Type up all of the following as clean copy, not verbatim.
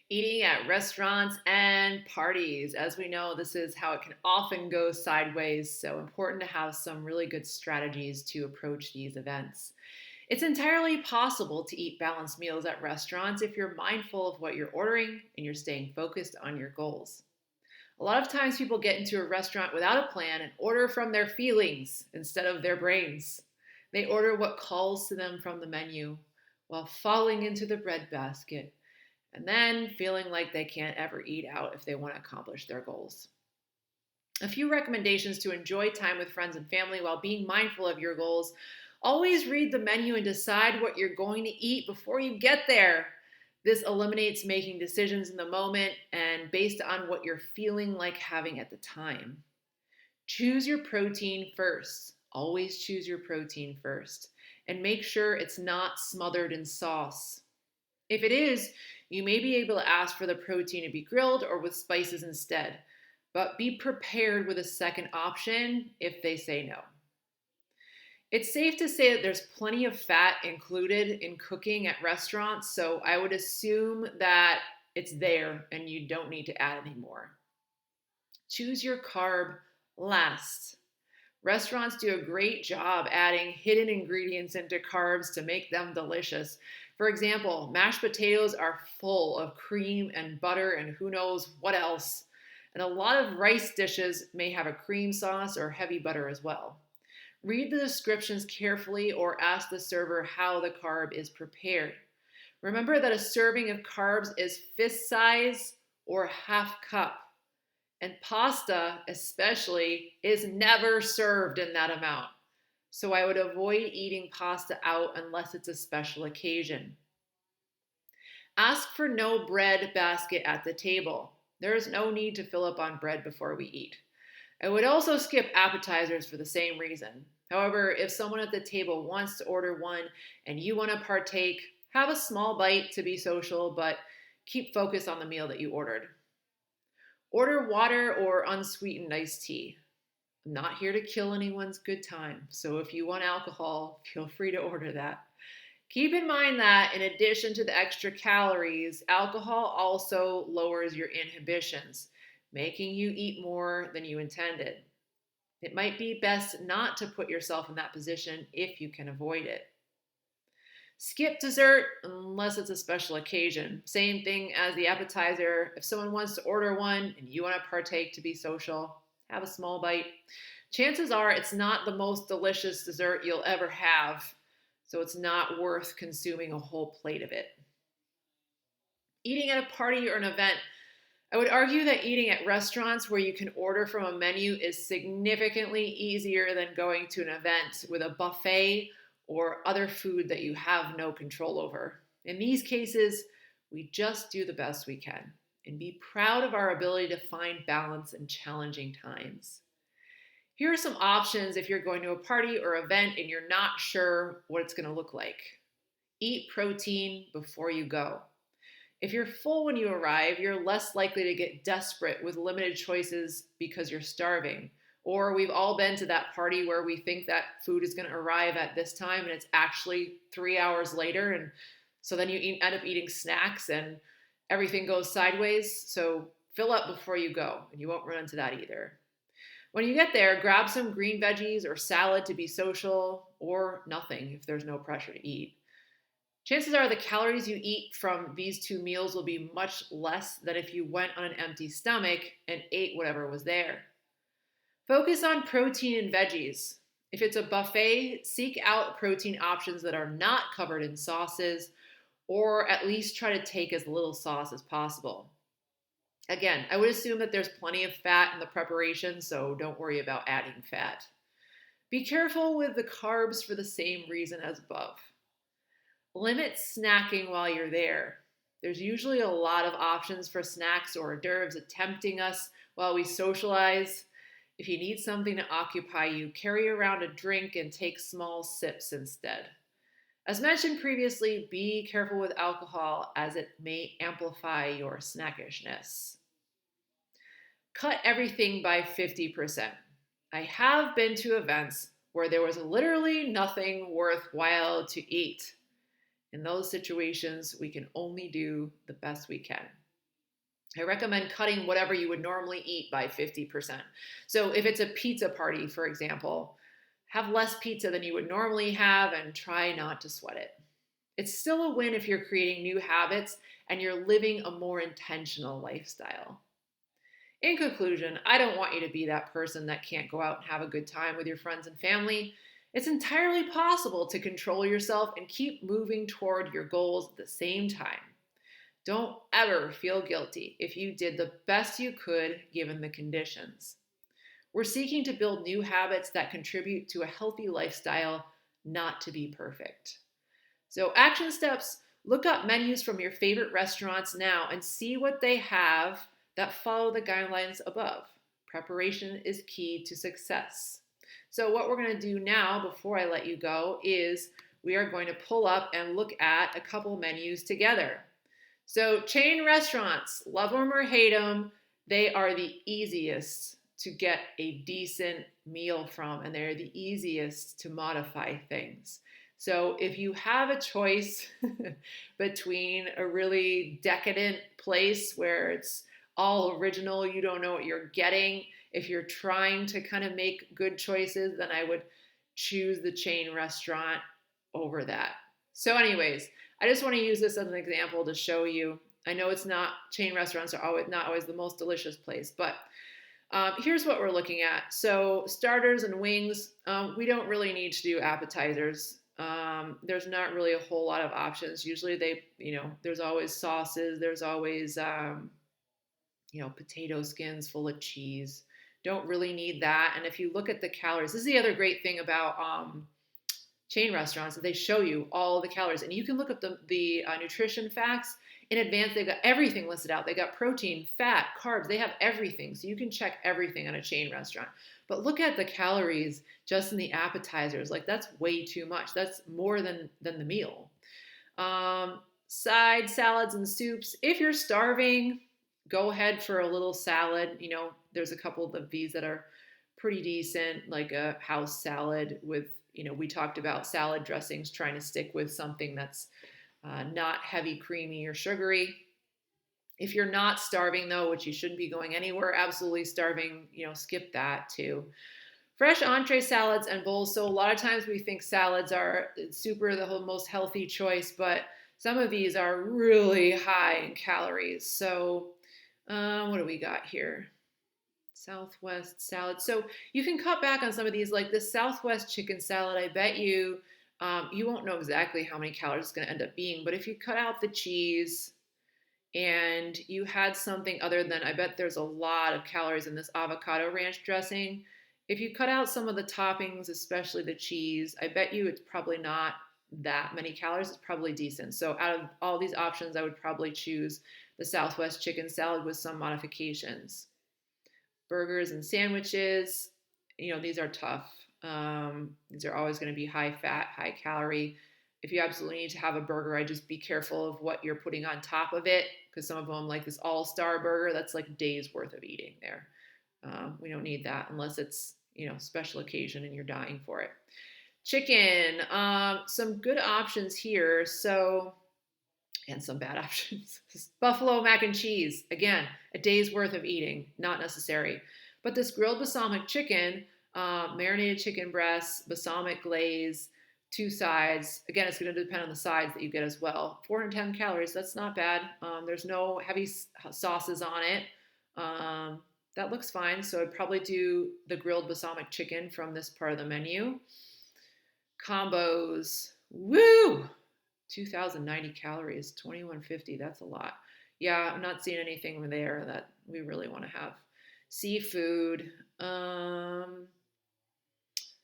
Eating at restaurants and parties. As we know, this is how it can often go sideways, so important to have some really good strategies to approach these events. It's entirely possible to eat balanced meals at restaurants if you're mindful of what you're ordering and you're staying focused on your goals. A lot of times people get into a restaurant without a plan and order from their feelings instead of their brains. They order what calls to them from the menu while falling into the breadbasket and then feeling like they can't ever eat out if they want to accomplish their goals. A few recommendations to enjoy time with friends and family while being mindful of your goals. Always read the menu and decide what you're going to eat before you get there. This eliminates making decisions in the moment and based on what you're feeling like having at the time. Choose your protein first. Always choose your protein first. And make sure it's not smothered in sauce. If it is, you may be able to ask for the protein to be grilled or with spices instead, but be prepared with a second option if they say no. It's safe to say that there's plenty of fat included in cooking at restaurants, so I would assume that it's there and you don't need to add any more. Choose your carb last. Restaurants do a great job adding hidden ingredients into carbs to make them delicious. For example, mashed potatoes are full of cream and butter and who knows what else. And a lot of rice dishes may have a cream sauce or heavy butter as well. Read the descriptions carefully or ask the server how the carb is prepared. Remember that a serving of carbs is fist size or half cup. And pasta, especially, is never served in that amount. So I would avoid eating pasta out unless it's a special occasion. Ask for no bread basket at the table. There is no need to fill up on bread before we eat. I would also skip appetizers for the same reason. However, if someone at the table wants to order one and you want to partake, have a small bite to be social, but keep focus on the meal that you ordered. Order water or unsweetened iced tea. I'm not here to kill anyone's good time, so if you want alcohol, feel free to order that. Keep in mind that in addition to the extra calories, alcohol also lowers your inhibitions, making you eat more than you intended. It might be best not to put yourself in that position if you can avoid it. Skip dessert unless it's a special occasion. Same thing as the appetizer. If someone wants to order one and you want to partake to be social, have a small bite. Chances are it's not the most delicious dessert you'll ever have, so it's not worth consuming a whole plate of it. Eating at a party or an event. I would argue that eating at restaurants where you can order from a menu is significantly easier than going to an event with a buffet or other food that you have no control over. In these cases, we just do the best we can and be proud of our ability to find balance in challenging times. Here are some options if you're going to a party or event and you're not sure what it's going to look like. Eat protein before you go. If you're full when you arrive, you're less likely to get desperate with limited choices because you're starving. Or we've all been to that party where we think that food is going to arrive at this time and it's actually 3 hours later. And so then you end up eating snacks and everything goes sideways. So fill up before you go and you won't run into that either. When you get there, grab some green veggies or salad to be social or nothing if there's no pressure to eat. Chances are the calories you eat from these two meals will be much less than if you went on an empty stomach and ate whatever was there. Focus on protein and veggies. If it's a buffet, seek out protein options that are not covered in sauces, or at least try to take as little sauce as possible. Again, I would assume that there's plenty of fat in the preparation, so don't worry about adding fat. Be careful with the carbs for the same reason as above. Limit snacking while you're there. There's usually a lot of options for snacks or hors d'oeuvres tempting us while we socialize. If you need something to occupy you, carry around a drink and take small sips instead. As mentioned previously, be careful with alcohol as it may amplify your snackishness. Cut everything by 50%. I have been to events where there was literally nothing worthwhile to eat. In those situations, we can only do the best we can. I recommend cutting whatever you would normally eat by 50%. So if it's a pizza party, for example, have less pizza than you would normally have and try not to sweat it. It's still a win if you're creating new habits and you're living a more intentional lifestyle. In conclusion, I don't want you to be that person that can't go out and have a good time with your friends and family. It's entirely possible to control yourself and keep moving toward your goals at the same time. Don't ever feel guilty if you did the best you could given the conditions. We're seeking to build new habits that contribute to a healthy lifestyle, not to be perfect. So, action steps: look up menus from your favorite restaurants now and see what they have that follow the guidelines above. Preparation is key to success. So, what we're going to do now before I let you go is we are going to pull up and look at a couple menus together. So, chain restaurants, love them or hate them, they are the easiest to get a decent meal from, and they're the easiest to modify things. So, if you have a choice between a really decadent place where it's all original, you don't know what you're getting, if you're trying to kind of make good choices, then I would choose the chain restaurant over that. So, anyways, I just want to use this as an example to show you. I know it's not, chain restaurants are always not always the most delicious place, but here's what we're looking at. So starters and wings, we don't really need to do appetizers. There's not really a whole lot of options. Usually there's always sauces. There's always, potato skins full of cheese. Don't really need that. And if you look at the calories, this is the other great thing about chain restaurants, they show you all the calories, and you can look up the nutrition facts in advance. They've got everything listed out. They got protein, fat, carbs. They have everything, so you can check everything on a chain restaurant. But look at the calories just in the appetizers. Like, that's way too much. That's more than the meal. Side salads and soups. If you're starving, go ahead for a little salad. There's a couple of these that are pretty decent, like a house salad with, we talked about salad dressings, trying to stick with something that's not heavy, creamy, or sugary. If you're not starving, though, which you shouldn't be going anywhere absolutely starving, skip that too. Fresh entree salads and bowls. So a lot of times we think salads are the most healthy choice, but some of these are really high in calories. So what do we got here? Southwest salad. So you can cut back on some of these, like the Southwest chicken salad. I bet you won't know exactly how many calories it's going to end up being, but if you cut out the cheese and you had something other than, I bet there's a lot of calories in this avocado ranch dressing. If you cut out some of the toppings, especially the cheese, I bet you it's probably not that many calories. It's probably decent. So out of all these options, I would probably choose the Southwest chicken salad with some modifications. Burgers and sandwiches, these are tough. These are always going to be high fat, high calorie. If you absolutely need to have a burger, I just be careful of what you're putting on top of it, because some of them, like this all-star burger, that's like days worth of eating there. We don't need that unless it's, special occasion and you're dying for it. Chicken, some good options here. So, and some bad options. Buffalo mac and cheese, again, a day's worth of eating, not necessary. But this grilled balsamic chicken, marinated chicken breasts, balsamic glaze, 2 sides. Again, it's going to depend on the sides that you get as well. 410 calories, that's not bad. There's no heavy sauces on it. That looks fine. So I'd probably do the grilled balsamic chicken from this part of the menu. Combos, woo! 2,090 calories, 2,150. That's a lot. Yeah, I'm not seeing anything there that we really want to have. Seafood.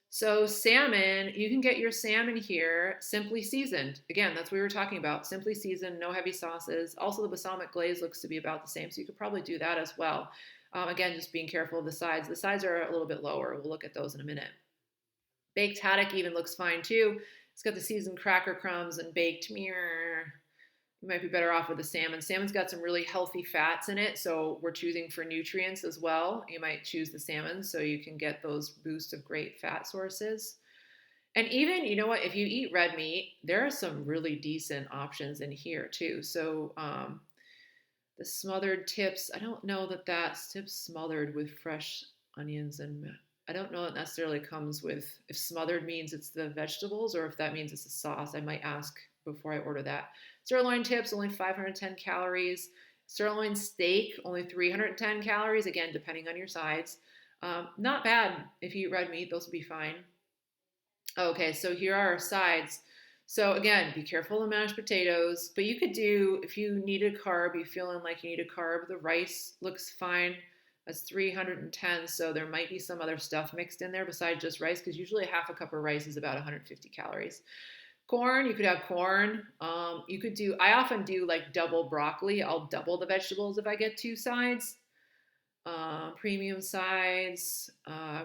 So salmon, you can get your salmon here simply seasoned. Again, that's what we were talking about. Simply seasoned, no heavy sauces. Also, the balsamic glaze looks to be about the same, so you could probably do that as well. Again, just being careful of the sides. The sides are a little bit lower. We'll look at those in a minute. Baked haddock even looks fine too. It's got the seasoned cracker crumbs and baked mirror. You might be better off with the salmon. Salmon's got some really healthy fats in it, so we're choosing for nutrients as well. You might choose the salmon so you can get those boosts of great fat sources. And even, you know what, if you eat red meat, there are some really decent options in here too. So The smothered tips, I don't know that that's tips smothered with fresh onions and I don't know that necessarily comes with if smothered means it's the vegetables or if that means it's the sauce. I might ask before I order that. Sirloin tips only 510 calories. Sirloin steak only 310 calories. Again, depending on your sides. Not bad if you eat red meat; those will be fine. Okay, so here are our sides. So again, be careful of mashed potatoes, but you could do, if you need a carb, you feeling like you need a carb, the rice looks fine. That's 310, so there might be some other stuff mixed in there besides just rice, because usually half a cup of rice is about 150 calories. Corn, you could have corn. You could do, I often do like double broccoli. I'll double the vegetables if I get two sides. Premium sides,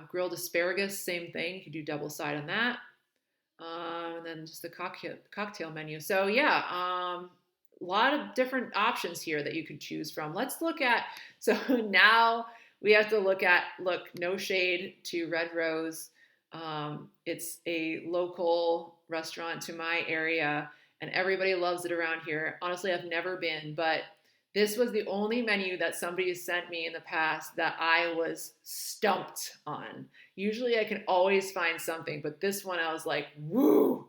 grilled asparagus, same thing. You could do double side on that. And then just the cocktail menu. So yeah, a lot of different options here that you could choose from. Let's look at, so now we have to look at, look, no shade to Red Rose. It's a local restaurant to my area and everybody loves it around here. Honestly, I've never been, but this was the only menu that somebody has sent me in the past that I was stumped on. Usually I can always find something, but this one I was like, woo,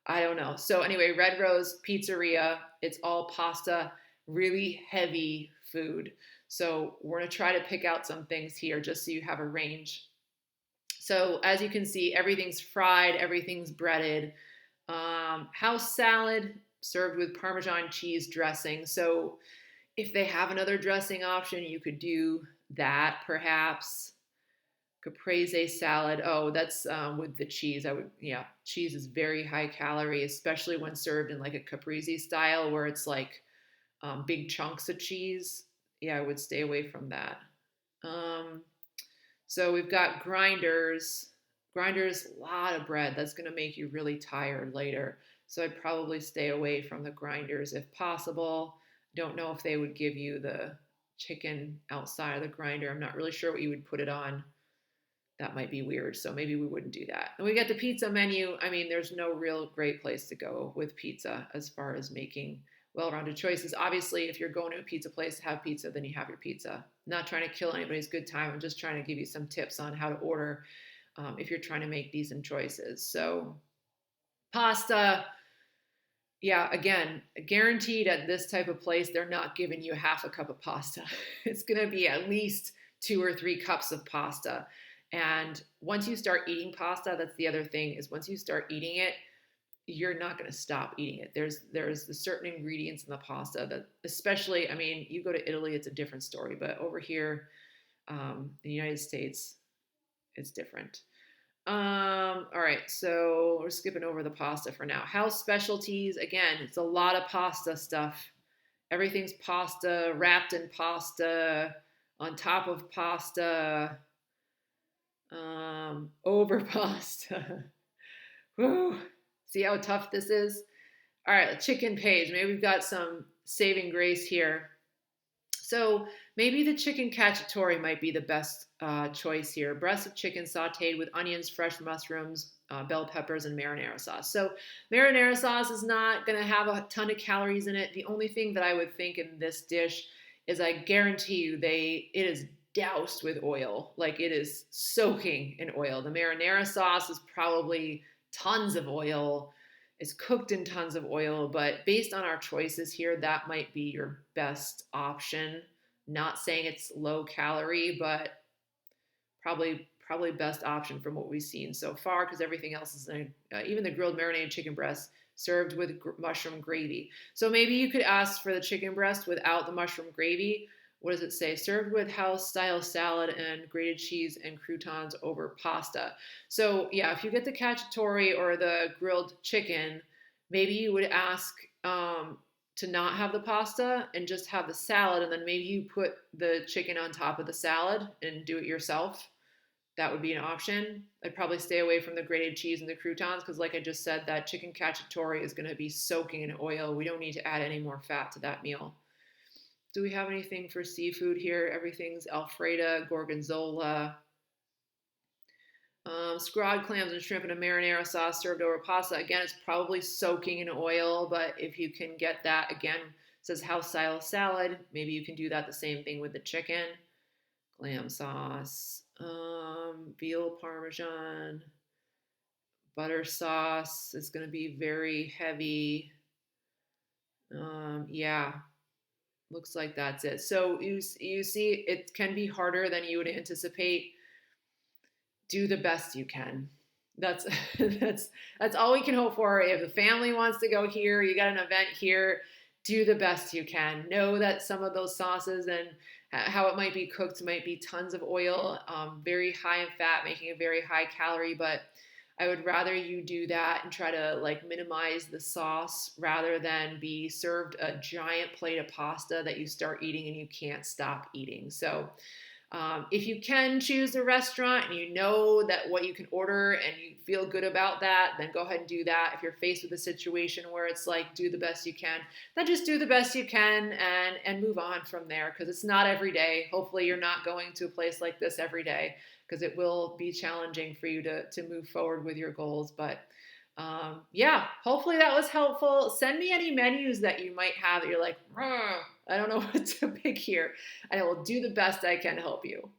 I don't know. So anyway, Red Rose Pizzeria, it's all pasta, really heavy food. So we're going to try to pick out some things here just so you have a range. So as you can see, everything's fried, everything's breaded. House salad served with Parmesan cheese dressing. So if they have another dressing option, you could do that perhaps. Caprese salad. Oh, that's with the cheese. I would, yeah, cheese is very high calorie, especially when served in like a caprese style where it's like big chunks of cheese. Yeah, I would stay away from that. Um, so we've got grinders. Grinders, a lot of bread. That's going to make you really tired later. So I'd probably stay away from the grinders if possible. Don't know if they would give you the chicken outside of the grinder. I'm not really sure what you would put it on. That might be weird. So maybe we wouldn't do that. And we got the pizza menu. I mean, there's no real great place to go with pizza as far as making well-rounded choices. Obviously, if you're going to a pizza place to have pizza, then you have your pizza. I'm not trying to kill anybody's good time. I'm just trying to give you some tips on how to order if you're trying to make decent choices. So pasta, yeah, again, guaranteed at this type of place, they're not giving you half a cup of pasta. It's going to be at least 2 or 3 cups of pasta. And once you start eating pasta, that's the other thing is once you start eating it, you're not going to stop eating it. There's the certain ingredients in the pasta that, especially, I mean, you go to Italy, it's a different story, but over here, in the United States, it's different. All right, so we're skipping over the pasta for now. House specialties, again, it's a lot of pasta stuff. Everything's pasta, wrapped in pasta, on top of pasta, over pasta. Woo. See how tough this is? All right, chicken page. Maybe we've got some saving grace here. So maybe the chicken cacciatore might be the best choice here. Breast of chicken sauteed with onions, fresh mushrooms, bell peppers, and marinara sauce. So marinara sauce is not going to have a ton of calories in it. The only thing that I would think in this dish is I guarantee you it is doused with oil. Like it is soaking in oil. The marinara sauce is probably tons of oil. It's cooked in tons of oil, but based on our choices here, that might be your best option. Not saying it's low calorie, but probably best option from what we've seen so far because everything else is even the grilled marinated chicken breast served with mushroom gravy. So maybe you could ask for the chicken breast without the mushroom gravy. What does it say? Served with house style salad and grated cheese and croutons over pasta. So yeah, if you get the cacciatore or the grilled chicken, maybe you would ask to not have the pasta and just have the salad, and then maybe you put the chicken on top of the salad and do it yourself. That would be an option. I'd probably stay away from the grated cheese and the croutons because, like I just said, that chicken cacciatore is going to be soaking in oil. We don't need to add any more fat to that meal. Do we have anything for seafood here? Everything's Alfreda, Gorgonzola, scrod clams and shrimp in a marinara sauce served over pasta. Again, it's probably soaking in oil, but if you can get that, again, says house style salad. Maybe you can do that the same thing with the chicken. Glam sauce, veal parmesan, butter sauce is going to be very heavy. Yeah, looks like that's it. So you see, it can be harder than you would anticipate. Do the best you can. That's that's all we can hope for. If the family wants to go here, you got an event here, do the best you can. Know that some of those sauces and how it might be cooked might be tons of oil, very high in fat, making it very high calorie. But I would rather you do that and try to like minimize the sauce rather than be served a giant plate of pasta that you start eating and you can't stop eating. So if you can choose a restaurant and you know that what you can order and you feel good about that, then go ahead and do that. If you're faced with a situation where it's like do the best you can, then just do the best you can and move on from there because it's not every day. Hopefully you're not going to a place like this every day because it will be challenging for you to move forward with your goals. But yeah, hopefully that was helpful. Send me any menus that you might have that you're like, I don't know what to pick here, and I will do the best I can to help you.